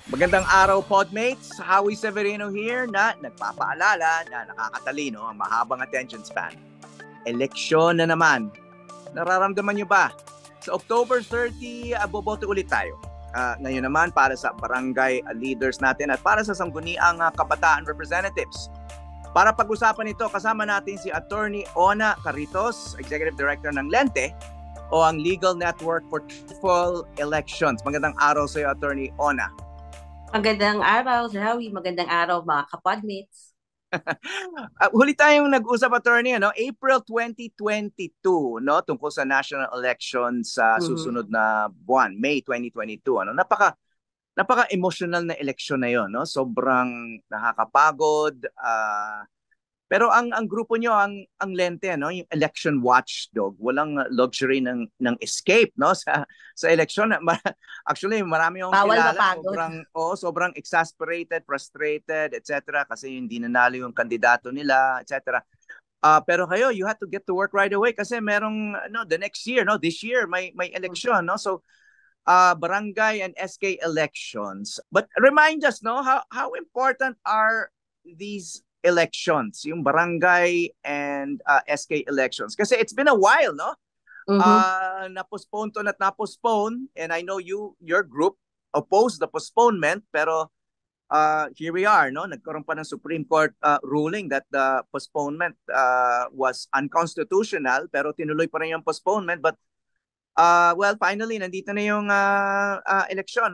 Magandang araw, Podmates. Howie Severino here na nagpapaalala na nakakatalino ang mahabang attention span. Eleksyon na naman. Nararamdaman nyo ba? Sa October 30, boboto ulit tayo. Ngayon naman para sa barangay leaders natin at para sa sangguniang kabataan representatives. Para pag-usapan ito, kasama natin si Attorney Ona Carritos, Executive Director ng Lente o ang Legal Network for Truthful Elections. Magandang araw sa iyo, Attorney Ona. Magandang araw, Sir Howie. Magandang araw, mga kapodmates. Huli tayong nag-usap, attorney, April 2022, tungkol sa national elections sa susunod na buwan, May 2022. Napaka-emotional na eleksyon na 'yon, Sobrang nakakapagod. Pero ang grupo nyo, ang Lente, yung election watchdog, walang luxury ng escape, sa election. Actually, marami akong kilala, sobrang exasperated, frustrated, etc. kasi hindi nanalo yung kandidato nila, etc. Pero kayo, you have to get to work right away kasi merong the next year, this year may election, So barangay and SK elections. But remind us, how important are these elections, yung barangay and SK elections? Kasi it's been a while, na-postpone to at na-postpone, and I know your group opposed the postponement, pero here we are, nagkaroon pa ng Supreme Court ruling that the postponement was unconstitutional, pero tinuloy pa rin yung postponement. But well, finally, nandito na yung election,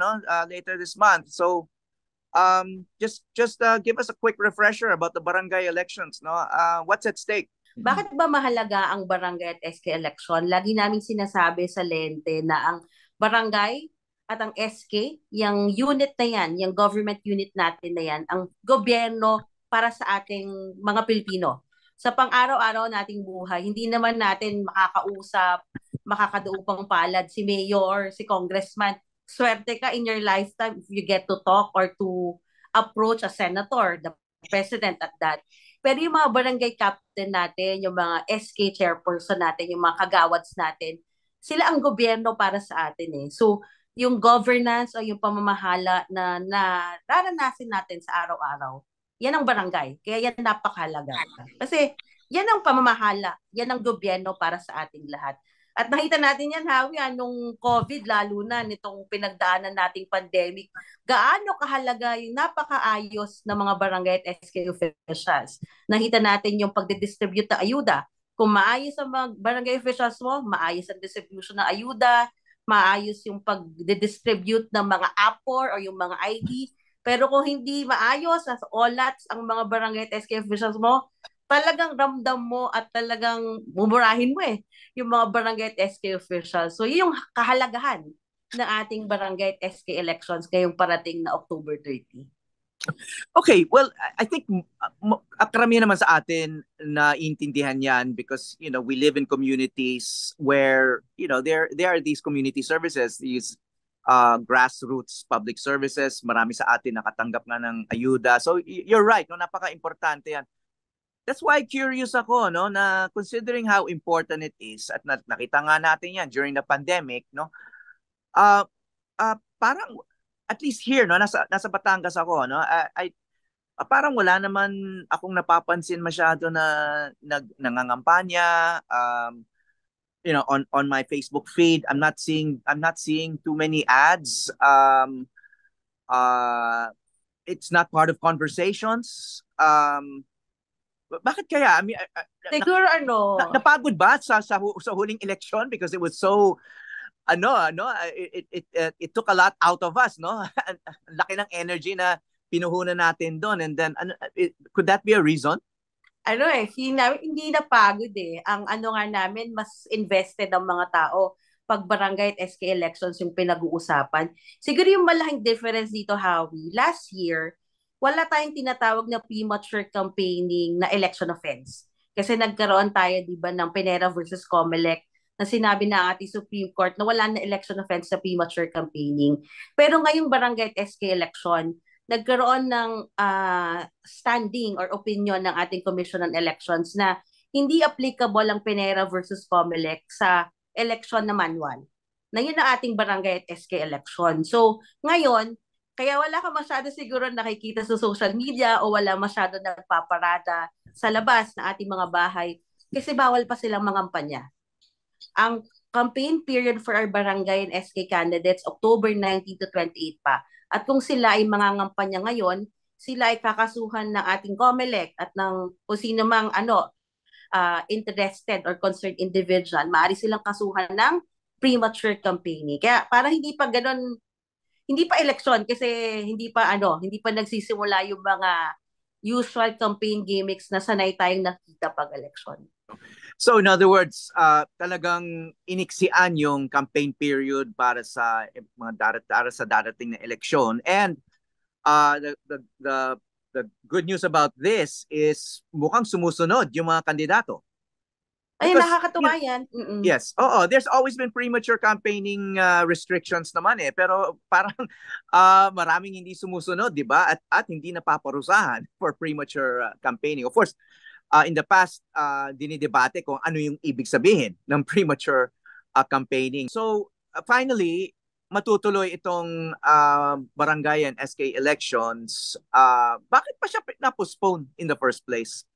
later this month. So just give us a quick refresher about the barangay elections, what's at stake? Bakit ba mahalaga ang barangay at SK election? Lagi namin sinasabi sa Lente na ang barangay at ang SK, yung unit na yan, yung government unit natin na yan, ang gobyerno para sa ating mga Pilipino. Sa pang-araw-araw nating buhay, hindi naman natin makakausap, makakaduupang palad si mayor, si congressman. Swerte ka in your lifetime if you get to talk or to approach a senator, the president at that. Pero yung mga barangay captain natin, yung mga SK chairperson natin, yung mga kagawads natin, sila ang gobyerno para sa atin eh. So, yung governance o yung pamamahala na nararanasin natin sa araw-araw, yan ang barangay. Kaya yan napakahalaga. Kasi yan ang pamamahala, yan ang gobyerno para sa ating lahat. At nakita natin yan, Howie, nung COVID, lalo na nitong pinagdaanan nating pandemic, gaano kahalaga yung napakaayos ng mga barangay at SK officials. Nakita natin yung pagdidistribute ng ayuda. Kung maayos ang mga barangay officials mo, maayos ang distribution ng ayuda, maayos yung pagdidistribute ng mga APOR o yung mga ID. Pero kung hindi maayos, as olats ang mga barangay at SK officials mo, talagang ramdam mo at talagang mumurahin mo yung mga barangay at SK officials. So, yung kahalagahan ng ating barangay at SK elections ngayong parating na October 30. Okay, well, I think karamihan naman sa atin na intindihan yan because, we live in communities where, there are these community services, these grassroots public services. Marami sa atin nakatanggap nga ng ayuda. So, you're right, napaka-importante yan. That's why curious ako, na considering how important it is at nakita nga natin yan during the pandemic, parang at least here, nasa Batangas ako, parang wala naman akong napapansin masyado na nangangampanya. On my Facebook feed, I'm not seeing too many ads. It's not part of conversations. Bakit kaya? I mean, siguro napagod ba sa huling election because it was so it took a lot out of us, laki ng energy na pinuhunan natin doon, and then could that be a reason? Hindi na pagod ang nga namin, mas invested ang mga tao pag barangay at SK elections yung pinag-uusapan. Siguro yung malaking difference dito, Howie, last year wala tayong tinatawag na premature campaigning na election offense. Kasi nagkaroon tayo, di ba, ng Pinera versus Comelec na sinabi na ating Supreme Court na wala na election offense sa premature campaigning. Pero ngayong barangay at SK election, nagkaroon ng standing or opinion ng ating Commission on Elections na hindi applicable ang Pinera versus Comelec sa election na manual. Na yun ang ating barangay at SK election. So, ngayon, Kaya wala ka masyado siguro nakikita sa social media o wala masyado nagpaparada sa labas ng ating mga bahay kasi bawal pa silang mangampanya. Ang campaign period for our barangay and SK candidates, October 19 to 28 pa. At kung sila ay mangangampanya ngayon, sila ay kakasuhan ng ating COMELEC at ng kung sino mang interested or concerned individual, maaari silang kasuhan ng premature campaigning. Kaya para hindi pa ganun, hindi pa eleksyon kasi hindi pa nagsisimula yung mga usual campaign gimmicks na sanay tayong nakita pag eleksyon. So in other words, talagang iniksian yung campaign period para sa darating na eleksyon. And the good news about this is mukhang sumusunod yung mga kandidato. Ay, nakakatuwa yan. Yes. There's always been premature campaigning restrictions naman eh. Pero parang maraming hindi sumusunod, di ba? At hindi napaparusahan for premature campaigning. Of course, in the past, dinidebate kung ano yung ibig sabihin ng premature campaigning. So, finally, matutuloy itong barangay and SK elections. Bakit pa siya na-postpone in the first place?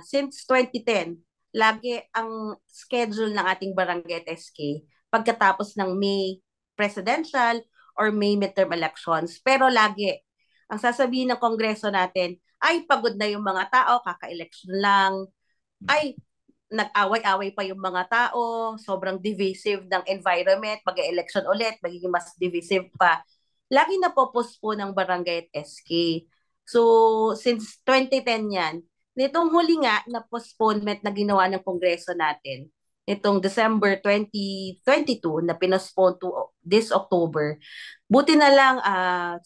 Since 2010, lagi ang schedule ng ating barangay at SK pagkatapos ng May presidential or May midterm elections. Pero lagi, ang sasabihin ng kongreso natin, ay pagod na yung mga tao, kaka-election lang, ay nag-away-away pa yung mga tao, sobrang divisive ng environment, mag-election ulit, magiging mas divisive pa. Lagi na po-postpone ng barangay at SK. So, since 2010 yan, nitong huli nga na postponement na ginawa ng kongreso natin, itong December 2022 na pinospone to this October, buti na lang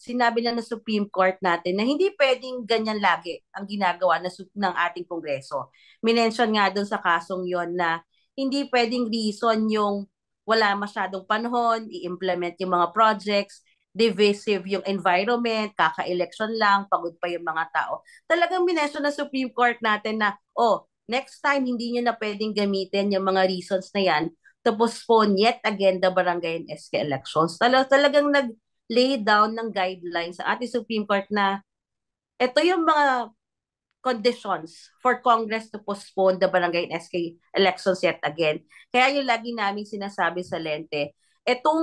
sinabi na ng Supreme Court natin na hindi pwedeng ganyan lagi ang ginagawa ng ating kongreso. Minention nga doon sa kasong yon na hindi pwedeng reason yung wala masyadong panahon, i-implement yung mga projects, divisive yung environment, kaka-election lang, pagod pa yung mga tao. Talagang minention ng Supreme Court natin na, next time hindi nyo na pwedeng gamitin yung mga reasons na yan to postpone yet again the barangay and SK elections. Talagang nag-lay down ng guidelines sa ating Supreme Court na ito yung mga conditions for Congress to postpone the barangay and SK elections yet again. Kaya yung lagi namin sinasabi sa Lente, itong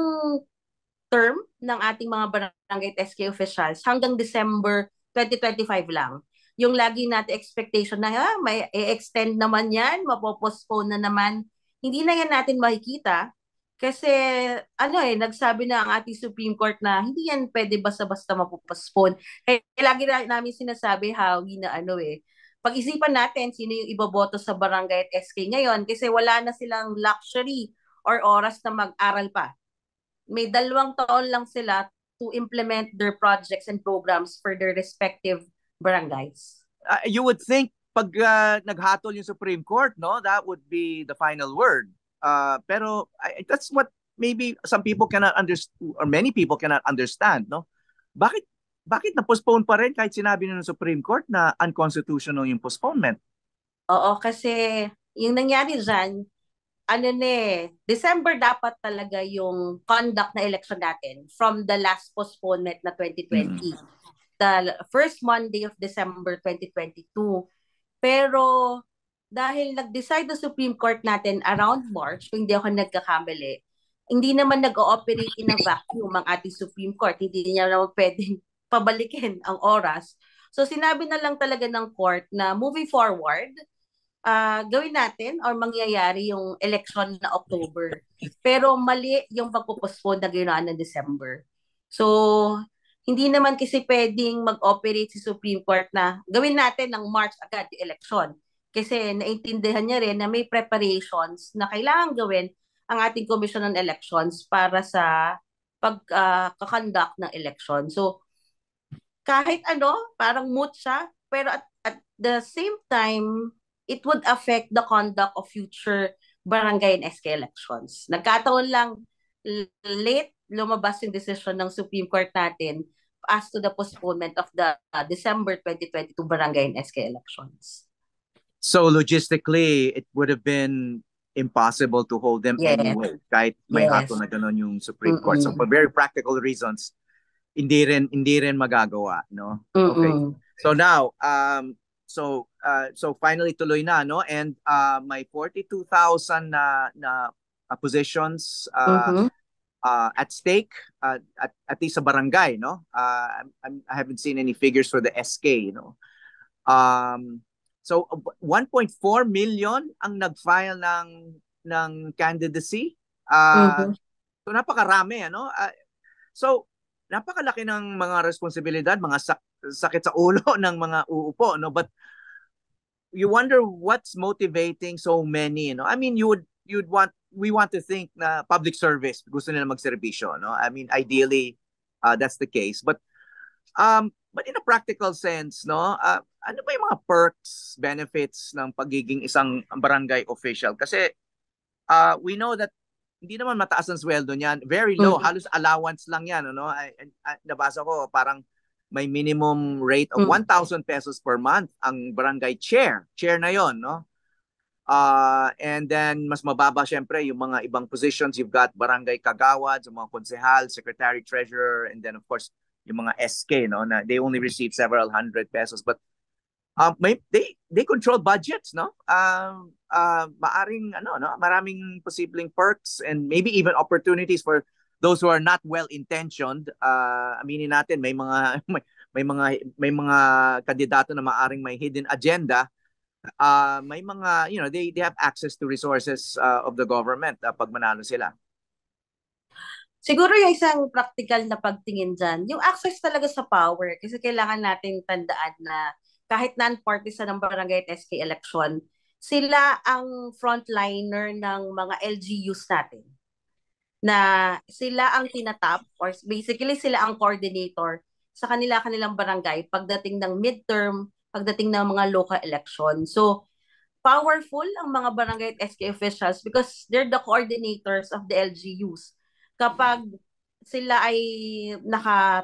term ng ating mga barangay at SK officials hanggang December 2025 lang. Yung lagi natin expectation na may i-extend naman yan, mapopostpone na naman. Hindi na yan natin makikita kasi nagsabi na ang ating Supreme Court na hindi yan pwede basta-basta mapopostpone. Kaya lagi namin sinasabi pag-isipan natin sino yung iboboto sa barangay at SK ngayon kasi wala na silang luxury or oras na mag-aral pa. May 2 taon lang sila to implement their projects and programs for their respective barangays. You would think pag naghatol yung Supreme Court, no, that would be the final word. Pero that's what maybe some people cannot understand or many people cannot understand, no? Bakit na-postpone pa rin kahit sinabi ng Supreme Court na unconstitutional yung postponement? Oo, kasi yung nangyari dyan, December dapat talaga yung conduct na election natin from the last postponement na 2020. The first Monday of December 2022. Pero dahil nag-decide the Supreme Court natin around March, kung hindi ako nagkakamali, hindi naman nag-ooperate in a vacuum ang ating Supreme Court. Hindi niya naman pwedeng pabalikin ang oras. So sinabi na lang talaga ng court na moving forward, gawin natin or mangyayari yung election na October. Pero mali yung pagpo-postpone na ginawa ng December. So, hindi naman kasi pwedeng mag-operate si Supreme Court na gawin natin ng March agad yung election. Kasi naintindihan niya rin na may preparations na kailangan gawin ang ating Commission on Elections para sa pagkakandak ng election. So, kahit parang moot siya, pero at the same time, it would affect the conduct of future barangay and SK elections. Nagkataon lang late lumabas yung decision ng Supreme Court natin as to the postponement of the December 2022 barangay and SK elections. So logistically, it would have been impossible to hold them Yes. anyway, kahit may Yes. hato na ganun yung Supreme Court. So for very practical reasons, hindi rin magagawa, no? Okay. So now, so finally tuloy na, no? And may 42,000 na positions at stake at least sa barangay, no? I haven't seen any figures for the SK, you know. So 1.4 million ang nag-file ng candidacy. So napakarami, ano? So napakalaki ng mga responsibilidad, mga sakit sa ulo ng mga uupo, no? But you wonder what's motivating so many, no? I mean, we want to think na public service, gusto nila magserbisyo, no? I mean, ideally that's the case. But in a practical sense, no, ano ba yung mga perks, benefits ng pagiging isang barangay official? Kasi we know that hindi naman mataas ang sweldo niyan. Very low. Halos allowance lang yan. Ano? Nabasa ko, parang may minimum rate of 1,000 pesos per month ang barangay chair. Chair na yon, no? And then, mas mababa syempre yung mga ibang positions. You've got barangay kagawad, yung mga konsehal, secretary, treasurer, and then of course, yung mga SK, no? Na they only receive several hundred pesos. But they control budgets, no? Maaring maraming posibleng perks and maybe even opportunities for those who are not well intentioned. Aminin natin may mga kandidato na maaring may hidden agenda. May mga they have access to resources of the government pag manalo sila. Siguro yung isang practical na pagtingin dyan, yung access talaga sa power. Kasi kailangan natin tandaan na kahit non-partisan ng barangay at SK election, sila ang frontliner ng mga LGUs natin. Na sila ang tinatap or basically sila ang coordinator sa kanilang barangay pagdating ng midterm, pagdating ng mga local election. So, powerful ang mga barangay at SK officials because they're the coordinators of the LGUs. Kapag sila ay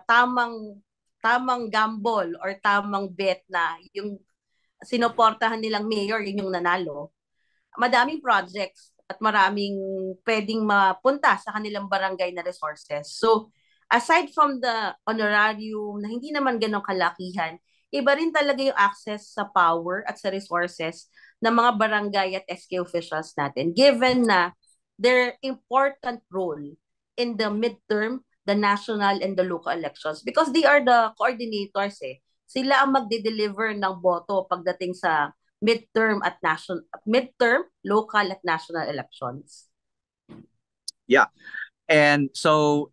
tamang gamble or tamang bet na yung sinuportahan nilang mayor, yun yung nanalo, madaming projects at maraming pwedeng mapunta sa kanilang barangay na resources. So, aside from the honorarium na hindi naman ganong kalakihan, iba rin talaga yung access sa power at sa resources ng mga barangay at SK officials natin, given na their important role in the midterm, the national, and the local elections because they are the coordinators eh. Sila ang magde-deliver ng boto pagdating sa midterm, local at national elections. Yeah. And so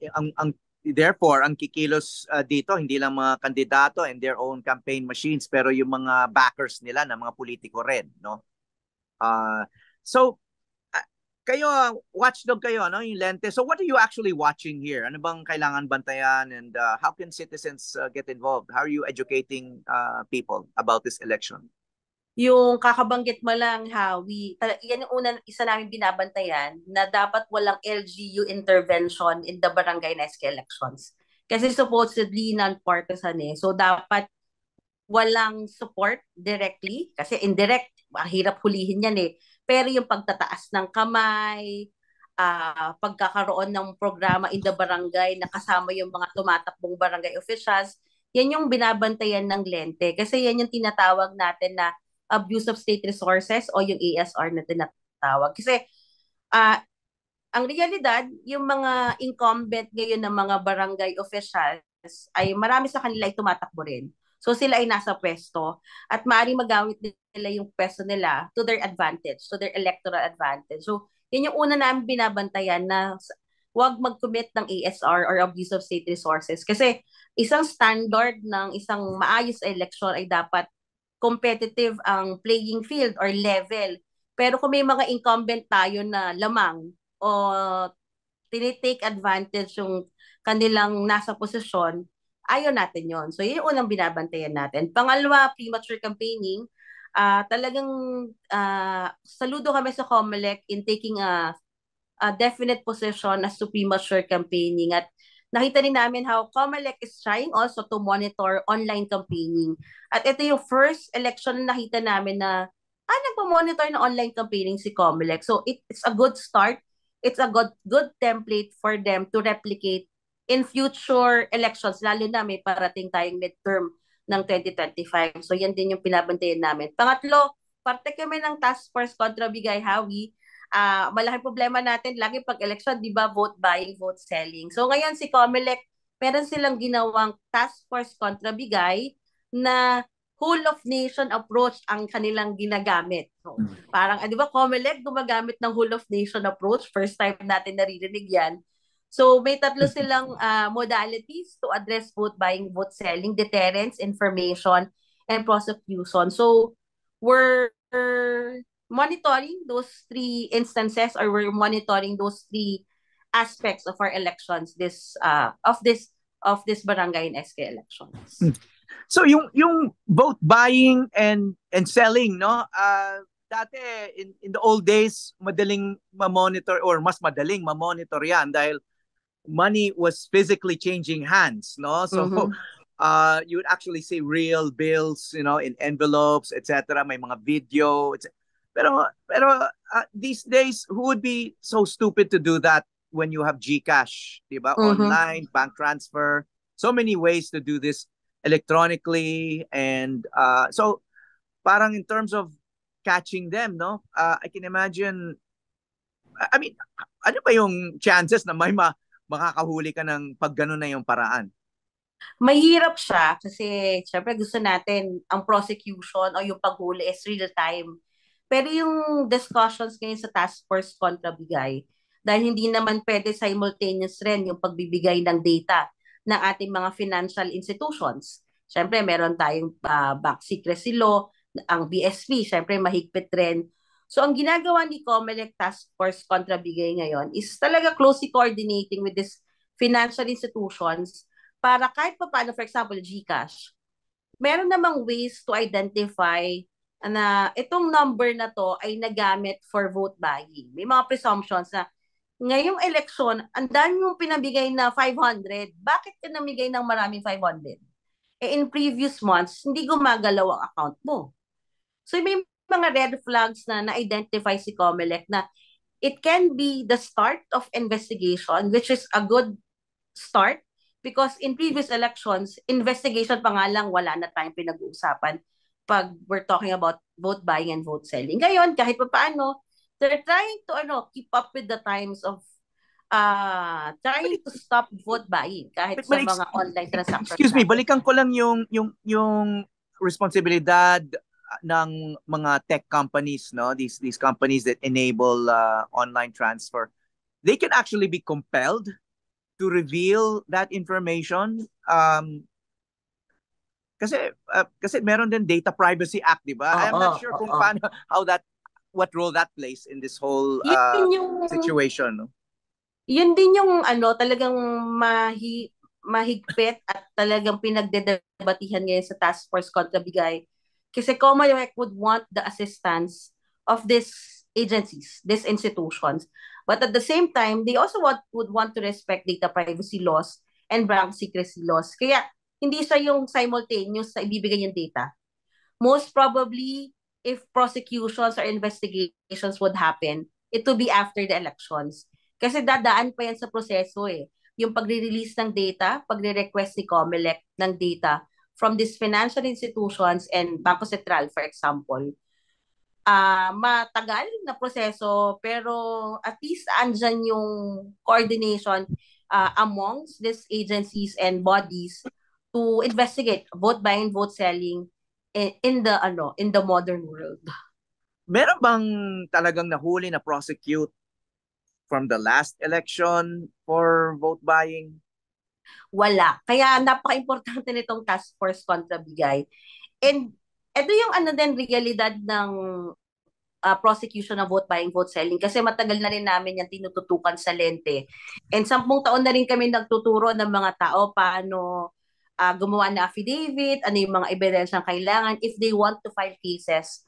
therefore ang kikilos dito hindi lang mga kandidato and their own campaign machines pero yung mga backers nila na mga politiko rin, no? So kayo watchdog kayo, no, yung Lente. So what are you actually watching here? Ano bang kailangan bantayan and how can citizens get involved? How are you educating people about this election? Yung kakabanggit mo lang, yan yung isa namin binabantayan na dapat walang LGU intervention in the barangay na SK elections. Kasi supposedly non-partisan eh. So dapat walang support directly kasi indirect, hirap hulihin yan eh. Pero yung pagtataas ng kamay, pagkakaroon ng programa in the barangay na kasama yung mga tumatakbong barangay officials, yan yung binabantayan ng Lente. Kasi yan yung tinatawag natin na abuse of state resources o yung ASR na tinatawag. Kasi ang realidad, yung mga incumbent ngayon ng mga barangay officials ay marami sa kanila ay tumatakbo rin. So sila ay nasa pwesto at maaaring magamit nila yung pwesto nila to their advantage, to their electoral advantage. So yun yung una namin binabantayan na huwag mag-commit ng ASR or abuse of state resources. Kasi isang standard ng isang maayos election ay dapat competitive ang playing field or level. Pero kung may mga incumbent tayo na lamang o tinitake advantage yung kanilang nasa posisyon, ayaw natin yon. So, yun yung unang binabantayan natin. Pangalawa, premature campaigning. Talagang saludo kami sa COMELEC in taking a definite position as to premature campaigning. At nakita din namin how COMELEC is trying also to monitor online campaigning. At ito yung first election na nakita namin na nagpo-monitor ng online campaigning si Comelec. So it's a good start. It's a good template for them to replicate in future elections, lalo na may parating tayong midterm ng 2025. So yan din yung pinabantayan namin. Pangatlo, parte kami ng task force kontra Bigay Hawi. Malaking problema natin lagi pag election, di ba, vote buying, vote selling. So ngayon si Comelec, meron silang ginawang task force kontra Bigay na whole of nation approach ang kanilang ginagamit. So, parang, di ba, Comelec gumagamit ng whole of nation approach. First time natin naririnig yan. So, may tatlo silang modalities to address vote buying, vote selling, deterrence, information, and prosecution. So, we're monitoring those three instances, or we're monitoring those three aspects of our elections of this barangay and SK elections. So yung vote buying and selling, no? Dati in the old days, madaling ma-monitor, or mas madaling ma-monitor 'yan dahil money was physically changing hands, no? So you would actually see real bills, in envelopes, etc. May mga video, etc. Pero these days, who would be so stupid to do that when you have GCash, 'di ba? Online, bank transfer, so many ways to do this electronically, and so parang in terms of catching them, no, I can imagine, I mean, ano ba yung chances na may makakahuli ka ng pag gano'n na yung paraan? Mahirap siya kasi syempre gusto natin ang prosecution o yung paghuli is real time. Pero yung discussions ngayon sa task force kontra Bigay, dahil hindi naman pwede simultaneous rin yung pagbibigay ng data ng ating mga financial institutions. Siyempre, meron tayong bank secrecy law, ang BSP, siyempre mahigpit rin. So, ang ginagawa ni Comelec Task Force kontra Bigay ngayon is talaga closely coordinating with these financial institutions para kahit pa paano, for example, GCash, meron namang ways to identify na itong number na to ay nagamit for vote buying. May mga presumptions na ngayong eleksyon, ang dami mong pinabigay na 500, bakit ka namigay ng maraming 500? In previous months, hindi gumagalaw ang account mo. So may mga red flags na na-identify si Comelec na it can be the start of investigation, which is a good start because in previous elections, investigation pa nga lang, wala na tayong pinag-uusapan pag we're talking about vote buying and vote selling. Ngayon, kahit pa paano, they're trying to keep up with the times of trying to stop vote buying kahit sa mga online transactions. Excuse me, balikan ko lang yung responsibilidad ng mga tech companies, no? These companies that enable online transfer. They can actually be compelled to reveal that information. Kasi meron din Data Privacy Act, di ba? I'm not sure kung paano, what role that plays in this whole situation. No? Yun din yung talagang mahigpit at talagang pinagdedebatihan ngayon sa Task Force kontra Bigay. Kasi Comelec would want the assistance of these agencies, these institutions. But at the same time, they also would want to respect data privacy laws and bank secrecy laws. Kaya hindi siya yung simultaneous na ibibigay yung data. Most probably, if prosecutions or investigations would happen, it would be after the elections. Kasi dadaan pa yan sa proseso eh. Yung pagre-release ng data, pagre-request ni Comelec ng data from these financial institutions and Bangko Sentral, for example. Matagal na proseso, pero at least andyan yung coordination amongst these agencies and bodies to investigate vote buying, vote selling in the modern world. Meron bang talagang nahuli na prosecute from the last election for vote buying? Wala. Kaya napaka-importante nitong task force kontra Bigay. And ito yung din realidad ng prosecution ng vote buying, vote selling kasi matagal na rin namin yan tinututukan sa lente. And 10 taon na rin kami nagtuturo ng mga tao paano gumawa ng affidavit, ano yung mga ebidensyang kailangan if they want to file cases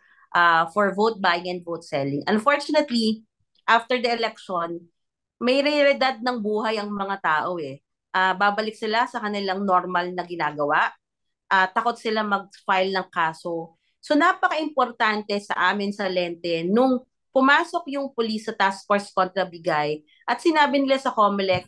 for vote buying and vote selling. Unfortunately, after the election, may realidad ng buhay ang mga tao eh. Babalik sila sa kanilang normal na ginagawa. Takot sila mag-file ng kaso So napaka-importante sa amin sa Lente nung pumasok yung police sa Task Force kontra Bigay at sinabi nila sa COMELEC,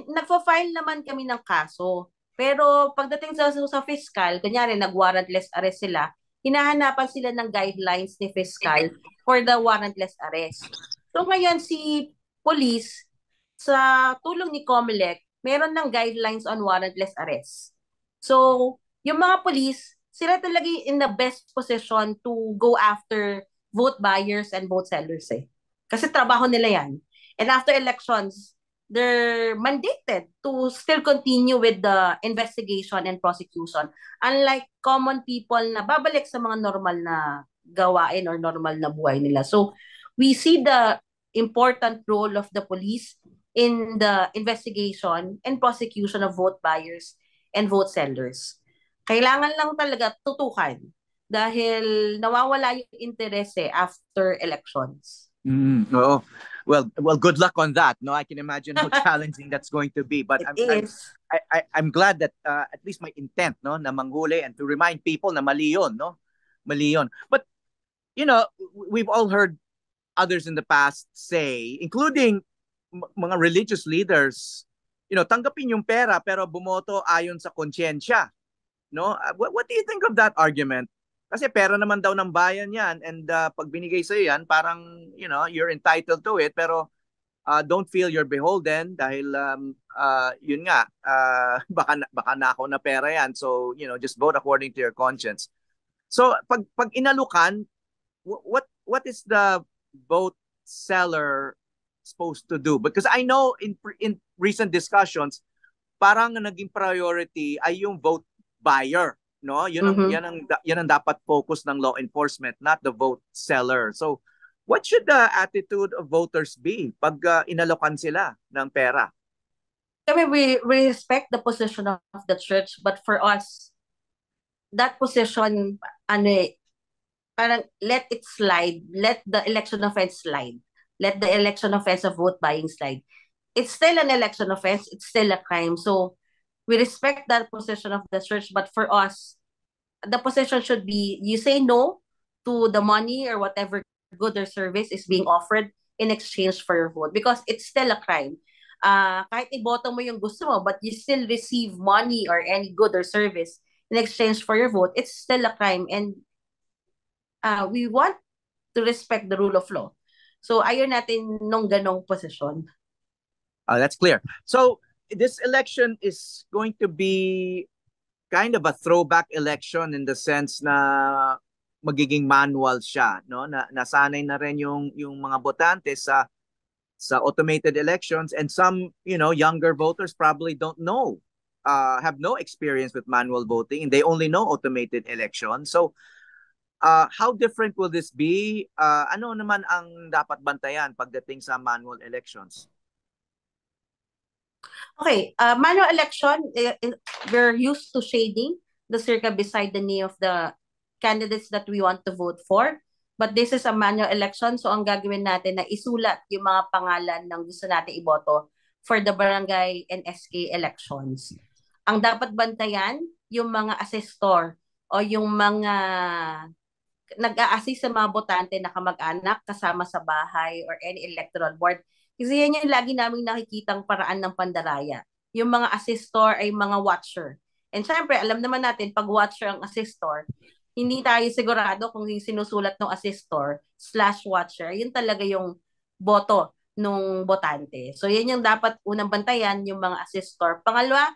nagfa-file naman kami ng kaso. Pero pagdating sa fiscal, kunyari nag-warrantless arrest sila, hinahanapan sila ng guidelines ni fiscal for the warrantless arrest. So ngayon si police, sa tulong ni COMELEC, meron ng guidelines on warrantless arrest. So yung mga police, sila talaga in the best position to go after vote buyers and vote sellers eh. Kasi trabaho nila yan. And after elections, they're mandated to still continue with the investigation and prosecution. Unlike common people na babalik sa mga normal na gawain or normal na buhay nila. So, we see the important role of the police in the investigation and prosecution of vote buyers and vote sellers. Kailangan lang talaga tutukan dahil nawawala yung interest after elections. Oh, well, good luck on that. No, I can imagine how challenging that's going to be. But I'm glad that at least my intent, no, na manghuli and to remind people na mali yun, no, mali yun. But you know, we've all heard others in the past say, including mga religious leaders, you know, tanggapin yung pera pero bumoto ayon sa konsyensya, no? What do you think of that argument? Kasi pera naman daw ng bayan yan and pag binigay sa'yo yan, parang, you know, you're entitled to it pero don't feel you're beholden dahil yun nga, baka nakaw na pera yan. So, you know, just vote according to your conscience. So, pag inalukan, what is the vote seller supposed to do? Because I know in recent discussions, parang naging priority ay yung vote buyer. No, yan ang dapat focus ng law enforcement, not the vote seller. So, what should the attitude of voters be pag inalokan sila ng pera? I mean, we respect the position of the church, but for us, that position, parang let it slide, let the election offense slide, let the election offense of vote buying slide. It's still an election offense, it's still a crime. So, we respect that position of the church, but for us, the position should be, you say no to the money or whatever good or service is being offered in exchange for your vote because it's still a crime. Kahit iboto mo yung gusto mo, but you still receive money or any good or service in exchange for your vote, it's still a crime. And we want to respect the rule of law. So, ayaw natin nung ganong position. That's clear. So, this election is going to be kind of a throwback election in the sense na magiging manual siya, no? Nasanay na rin yung mga botante sa automated elections, and some, you know, younger voters probably don't know, have no experience with manual voting and they only know automated elections. So how different will this be? Ano naman ang dapat bantayan pagdating sa manual elections? Okay, manual election, we're used to shading the circle beside the name of the candidates that we want to vote for. But this is a manual election, so ang gagawin natin na isulat yung mga pangalan ng gusto natin iboto for the barangay and SK elections. Ang dapat bantayan, yung mga assessor o yung mga nag-a-assist sa mga botante na kamag-anak kasama sa bahay or any electoral board. Kasi yan yung lagi naming nakikitang paraan ng pandaraya. Yung mga assistor ay mga watcher. And syempre, alam naman natin, pag watcher ang assistor, hindi tayo sigurado kung yung sinusulat ng assistor/watcher, yun talaga yung boto nung botante. So, yan yung dapat unang bantayan, yung mga assistor. Pangalawa,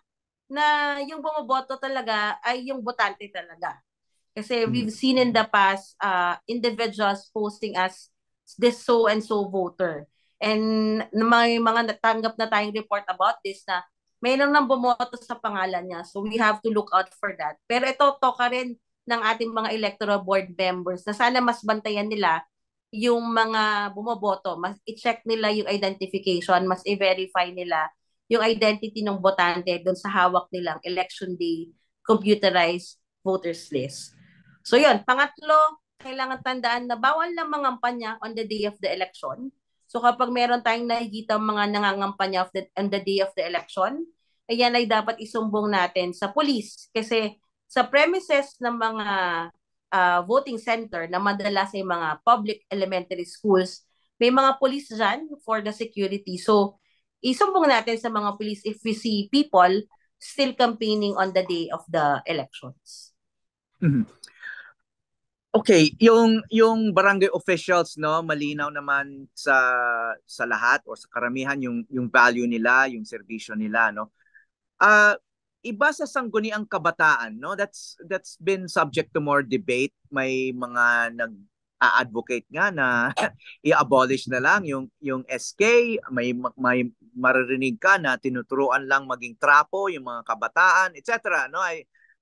na yung bumoboto talaga ay yung botante talaga. Kasi we've seen in the past, individuals posting as this so and so voter. And may mga natanggap na tayong report about this na mayroon nang bumoto sa pangalan niya. So we have to look out for that. Pero ito toka rin ng ating mga electoral board members na sana mas bantayan nila yung mga bumoboto. Mas i-check nila yung identification, mas i-verify nila yung identity ng botante doon sa hawak nilang election day computerized voters list. So yun, pangatlo, kailangan tandaan na bawal lang mangampanya on the day of the election. So kapag meron tayong nakikita mga nangangampanya on the day of the election, ayan ay dapat isumbong natin sa police. Kasi sa premises ng mga voting center na madalas sa mga public elementary schools, may mga police dyan for the security. So, isumbong natin sa mga police if we see people still campaigning on the day of the elections. Mhm. Okay, yung barangay officials, no, malinaw naman sa lahat o sa karamihan yung value nila, yung serbisyo nila, no. Iba sa sangguniang kabataan, no? That's been subject to more debate. May mga nag-a-advocate nga na i-abolish na lang yung SK, may maririnig ka na tinuturuan lang maging trapo yung mga kabataan, etc. No?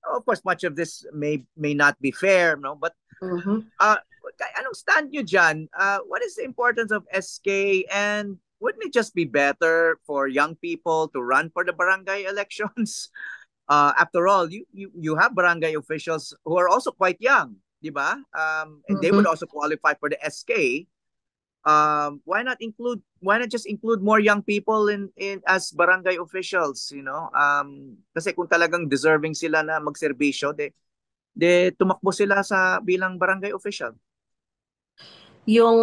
Of course, much of this may not be fair, no? But anong stand nyo dyan? What is the importance of SK, and wouldn't it just be better for young people to run for the barangay elections? After all, you have barangay officials who are also quite young, di ba? And they would also qualify for the SK. Why not just include more young people in as barangay officials, you know? Kasi kung talagang deserving sila na magserbisyo, de tumakbo sila sa bilang barangay official. Yung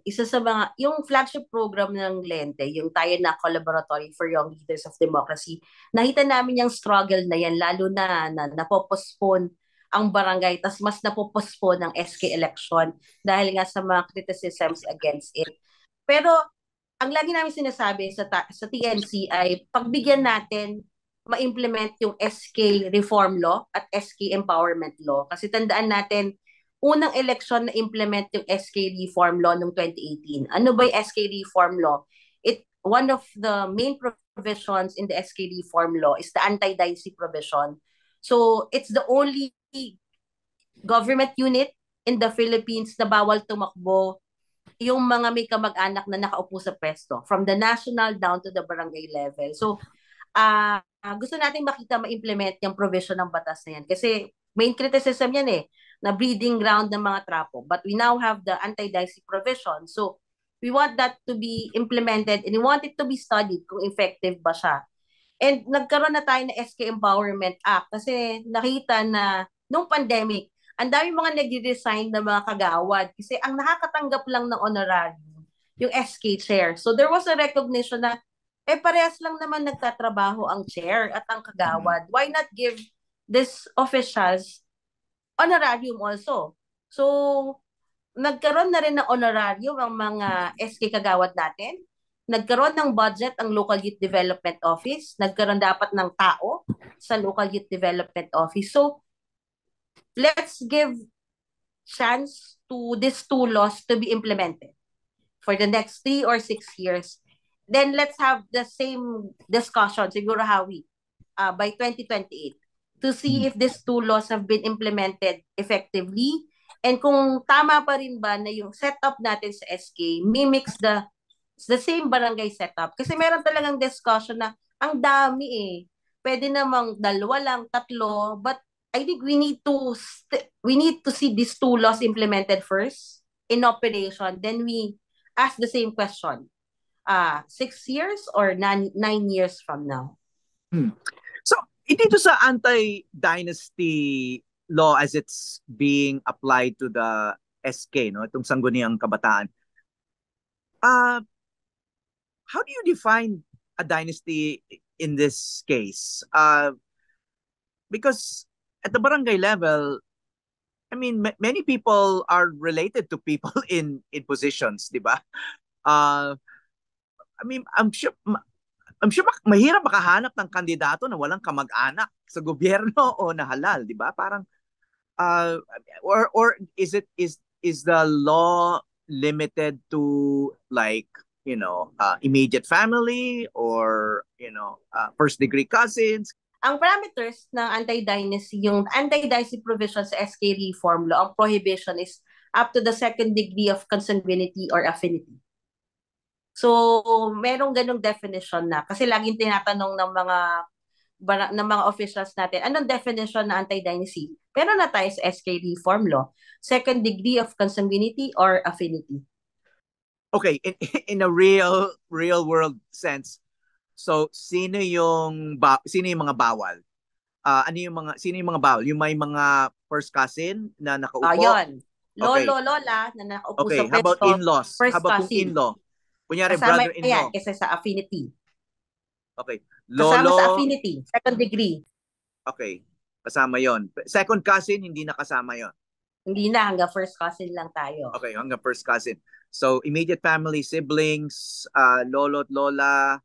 isa sa mga, yung flagship program ng Lente, yung tayo na Collaboratory for Young Leaders of Democracy, nakita namin yung struggle na yan, lalo na napopostpone ang barangay, tas mas napopostpone ang SK election dahil nga sa mga criticisms against it. Pero ang lagi namin sinasabi sa TNC ay pagbigyan natin ma-implement yung SK Reform Law at SK Empowerment Law. Kasi tandaan natin, unang election na implement yung SK Reform Law noong 2018. Ano ba yung SK Reform Law? One of the main provisions in the SK Reform Law is the anti-dicey provision. So, it's the only government unit in the Philippines na bawal tumakbo yung mga may kamag-anak na nakaupo sa pwesto, from the national down to the barangay level. So, gusto natin makita ma-implement yung provision ng batas na yan. Kasi main criticism yan na breeding ground ng mga trapo. But we now have the anti-dicey provision. So, we want that to be implemented and we want it to be studied kung effective ba siya. And nagkaroon na tayo ng SK Empowerment Act kasi nakita na nung pandemic, ang dami mga nag-resign na mga kagawad kasi ang nakakatanggap lang ng honorarium yung SK chair. So there was a recognition na parehas lang naman nagtatrabaho ang chair at ang kagawad. Why not give these officials honorarium also? So nagkaroon na rin ng honorarium ang mga SK kagawad natin. Nagkaroon ng budget ang Local Youth Development Office. Nagkaroon dapat ng tao sa Local Youth Development Office. So, let's give chance to these two laws to be implemented for the next 3 or 6 years. Then let's have the same discussion, siguro Howie, by 2028 to see if these two laws have been implemented effectively and kung tama pa rin ba na yung setup natin sa SK mimics the same barangay setup. Kasi meron talagang discussion na ang dami Pwede namang 2 lang, 3, but I think we need to see these two laws implemented first in operation. Then we ask the same question. 6 years or 9 years from now. So, dito sa anti-dynasty law as it's being applied to the SK, no, itong sangguniang kabataan, how do you define a dynasty in this case? Because at the barangay level, I mean, many people are related to people in positions, di ba? I mean, I'm sure mahirap makahanap ng kandidato na walang kamag-anak sa gobyerno o na halal, di ba? Parang or is the law limited to like, you know, immediate family or, you know, first degree cousins? Ang parameters ng anti-dynasty, yung anti-dynasty provision sa SK Reform Law, ang prohibition is up to the 2nd degree of consanguinity or affinity. So, merong ganung definition na. Kasi laging tinatanong ng mga officials natin, anong definition na anti-dynasty? Pero na tayo sa SK Reform Law, 2nd degree of consanguinity or affinity. Okay, in a real world sense, so sino yung mga bawal? sino yung mga bawal? Yung may mga first cousin na nakaupo? Yon. Okay. Lolo, lola na nakaupo Okay. sa How about pwesto, in-laws? How first about kung cousin. in-law? Kunyari, Kasama brother-in-law. yan kasi sa affinity. Okay. Kasama sa Lolo. affinity, second degree. Okay. Kasama yon. Second cousin, hindi nakasama yon. Hindi na, hanggang first cousin lang tayo. Okay, hanggang first cousin. So, immediate family, siblings, lolo at lola,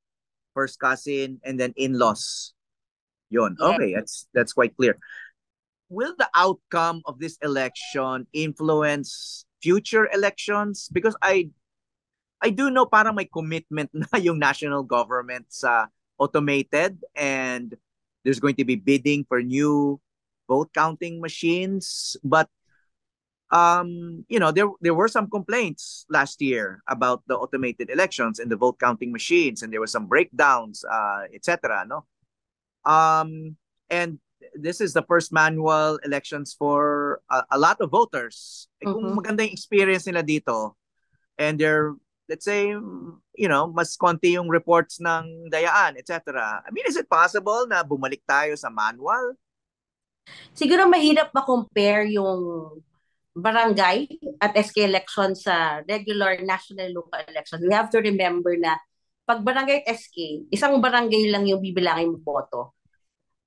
first cousin, and then in-laws. Yon. Yes. Okay, that's quite clear. Will the outcome of this election influence future elections? Because I do know parang may commitment na yung national government sa automated, and there's going to be bidding for new vote counting machines. But there were some complaints last year about the automated elections and the vote counting machines, and there were some breakdowns, etc. No, and this is the first manual elections for a lot of voters. Kung maganda yung experience nila dito, and they're, let's say, mas konti yung reports ng dayaan, etc. I mean, is it possible na bumalik tayo sa manual? Siguro mahirap ma-compare yung barangay at SK election sa regular national local election. We have to remember na pag barangay at SK, isang barangay lang yung bibilangin mo boto.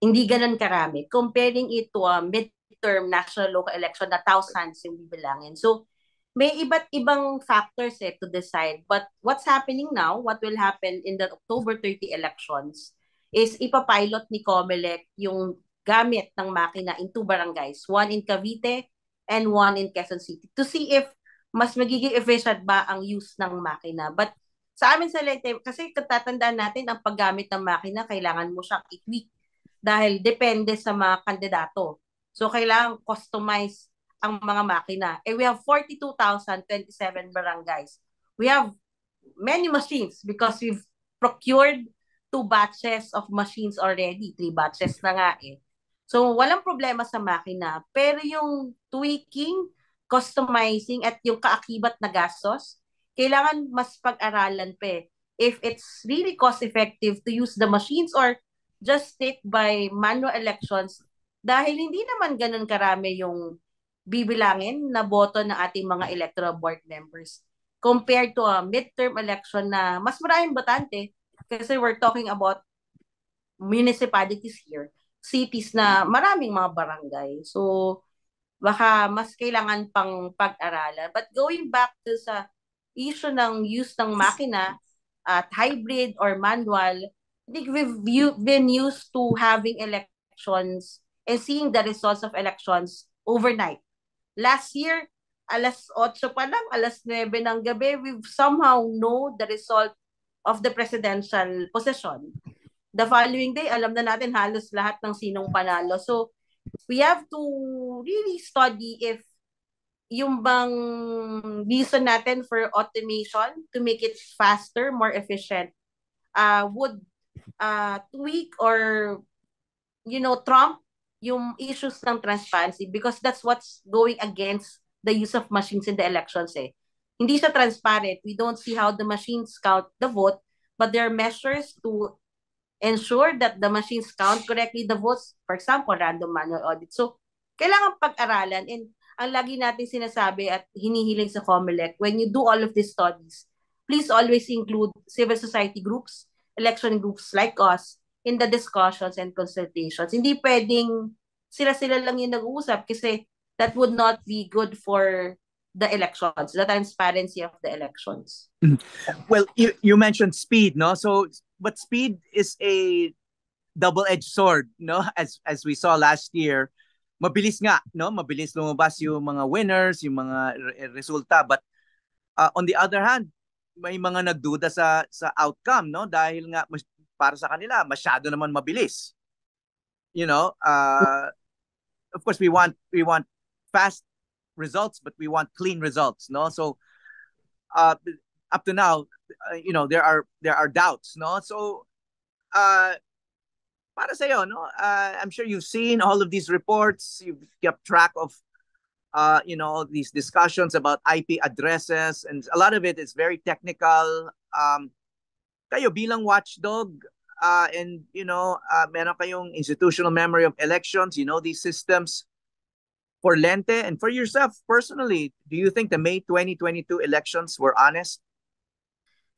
Hindi ganun karami. Comparing it to a midterm national local election na thousands yung bibilangin. So, may iba't ibang factors to decide. But what's happening now, what will happen in the October 30 elections is ipapilot ni COMELEC yung gamit ng makina in two barangays, one in Cavite and one in Quezon City, to see if mas magiging efficient ba ang use ng makina. But sa amin sa Leyte, kasi katatandaan natin, ang paggamit ng makina, kailangan mo siyang i-tweak dahil depende sa mga kandidato. So, kailangan customize ang mga makina. We have 42,027 barangays. We have many machines because we've procured 2 batches of machines already. 3 batches na nga eh. So, walang problema sa makina. Pero yung tweaking, customizing, at yung kaakibat na gastos, kailangan mas pag-aralan pa eh. If it's really cost-effective to use the machines or just stick by manual elections, dahil hindi naman ganun karami yung bibilangin na boto ng ating mga electoral board members compared to a midterm election na mas maraming botante kasi we're talking about municipalities here, cities na maraming mga barangay. So, baka mas kailangan pang pag-aralan. But going back to sa issue ng use ng makina at hybrid or manual, I think we've been used to having elections and seeing the results of elections overnight. Last year, alas 8 pa lang, alas 9 ng gabi, we somehow know the result of the presidential position. The following day, alam na natin halos lahat ng sinong panalo. So, we have to really study if yung bang reason natin for automation to make it faster, more efficient, would tweak or, trump yung issues ng transparency, because that's what's going against the use of machines in the elections eh. Hindi siya transparent. We don't see how the machines count the vote, but there are measures to ensure that the machines count correctly the votes. For example, random manual audit. So, kailangan pag-aralan, and ang lagi natin sinasabi at hinihiling sa COMELEC, when you do all of these studies, please always include civil society groups, election groups like us, in the discussions and consultations. Hindi pwedeng sila-sila lang yung nag-uusap kasi that would not be good for the elections, the transparency of the elections. Well, you mentioned speed, no? So, but speed is a double-edged sword, no? As we saw last year, mabilis nga, no? Mabilis lumabas yung mga winners, yung mga resulta. But on the other hand, may mga nagduda sa outcome, no? Dahil nga para sa kanila masyado naman mabilis. Of course we want fast results, but we want clean results, no? So up to now, there are doubts, no? So para sa iyo, no? I'm sure you've seen all of these reports, you've kept track of these discussions about IP addresses, and a lot of it is very technical. Kayo bilang watchdog, And meron kayong institutional memory of elections, these systems. For Lente and for yourself personally, do you think the May 2022 elections were honest?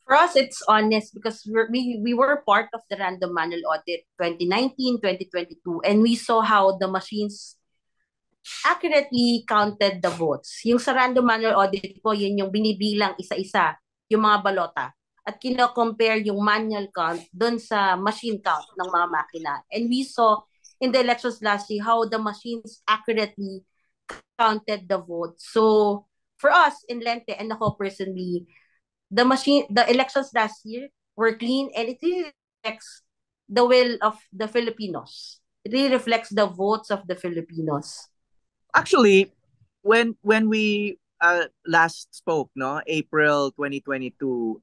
For us, it's honest because we were part of the random manual audit 2019, 2022, and we saw how the machines accurately counted the votes. Yung sa random manual audit po, yun yung binibilang isa-isa yung mga balota at kino-compare yung manual count dun sa machine count ng mga makina. And we saw in the elections last year how the machines accurately counted the votes. So for us in Lente and ako personally, the elections last year were clean and it really reflects the will of the Filipinos. It really reflects the votes of the Filipinos. Actually, when we last spoke, no, April 2022,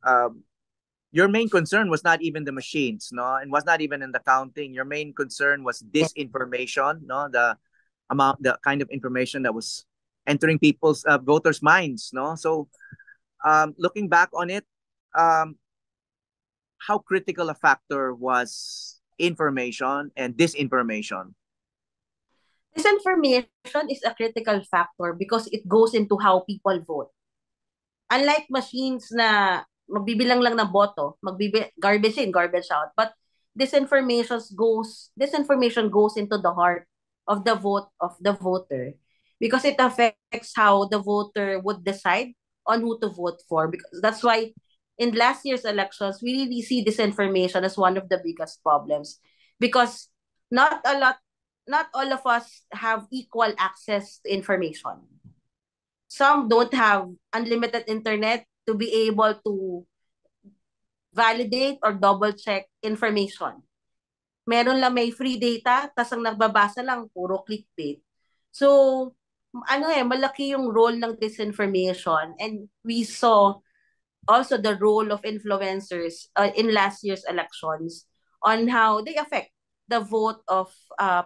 your main concern was not even the machines, no, and was not even in the counting. Your main concern was disinformation, no, the kind of information that was entering people's voters' minds, no. So, looking back on it, how critical a factor was information and disinformation? Disinformation is a critical factor because it goes into how people vote. Unlike machines na magbibilang lang ng boto, garbage in, garbage out, but disinformation goes into the heart of the vote of the voter because it affects how the voter would decide on who to vote for. Because that's why in last year's elections, we really see disinformation as one of the biggest problems because not a lot not all of us have equal access to information. Some don't have unlimited internet to be able to validate or double check information. Meron lang may free data, tas ang nagbabasa lang puro clickbait. So, malaki yung role ng disinformation and we saw also the role of influencers in last year's elections on how they affect the vote of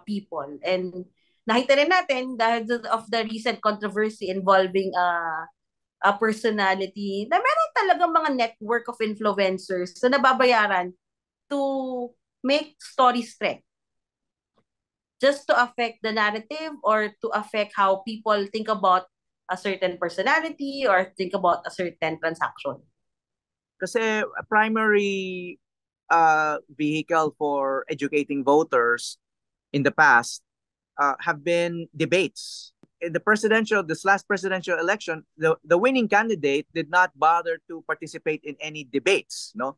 people. And nakita rin natin dahil of the recent controversy involving a personality na meron talagang mga network of influencers na nababayaran to make stories trend just to affect the narrative or to affect how people think about a certain personality or think about a certain transaction. Kasi a primary vehicle for educating voters in the past have been debates. In this last presidential election, the winning candidate did not bother to participate in any debates, no.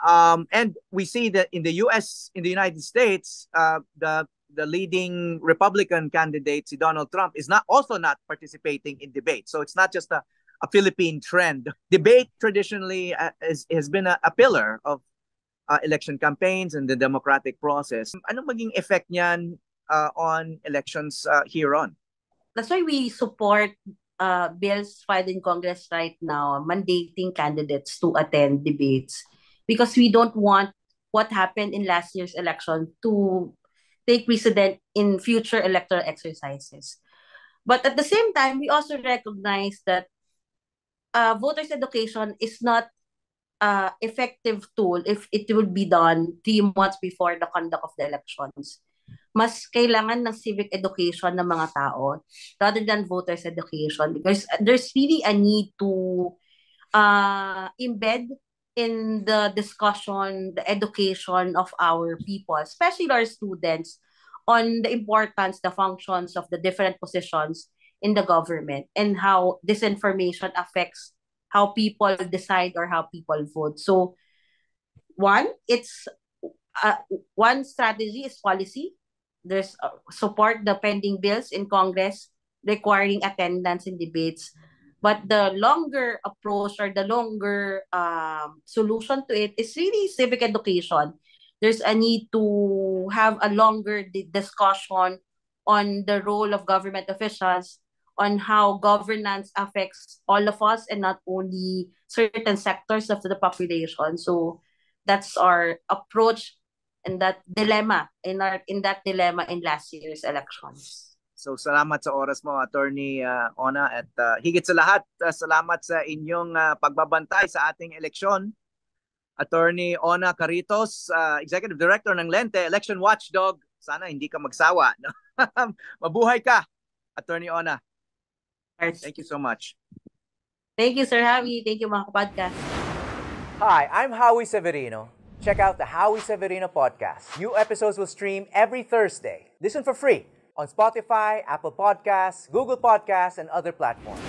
And we see that in the United States, the leading Republican candidate, Donald Trump, is not participating in debates. So it's not just a Philippine trend. Debate traditionally has been a pillar of election campaigns and the democratic process. Anong maging effect niyan on elections here on? That's why we support bills filed in Congress right now mandating candidates to attend debates because we don't want what happened in last year's election to take precedent in future electoral exercises. But at the same time, we also recognize that voters' education is not effective tool if it would be done 3 months before the conduct of the elections. Mas kailangan ng civic education ng mga tao rather than voters' education because there's really a need to embed in the discussion, the education of our people, especially our students, on the importance, the functions of the different positions in the government and how disinformation affects how people decide or how people vote. So, one strategy is policy. There's support the pending bills in Congress requiring attendance in debates. But the longer approach or the longer solution to it is really civic education. There's a need to have a longer discussion on the role of government officials, on how governance affects all of us and not only certain sectors of the population. So that's our approach and that dilemma in that dilemma in last year's elections. So salamat sa oras mo, Attorney Ona, at higit sa lahat, salamat sa inyong pagbabantay sa ating eleksyon Attorney Ona Caritos, Executive Director ng Lente, Election Watchdog. Sana hindi ka magsawa. No? Mabuhay ka, Attorney Ona. Thank you so much. Thank you, Sir Javi. Thank you, mga kapodcast. Hi, I'm Howie Severino. Check out the Howie Severino podcast. New episodes will stream every Thursday. Listen for free on Spotify, Apple Podcasts, Google Podcasts, and other platforms.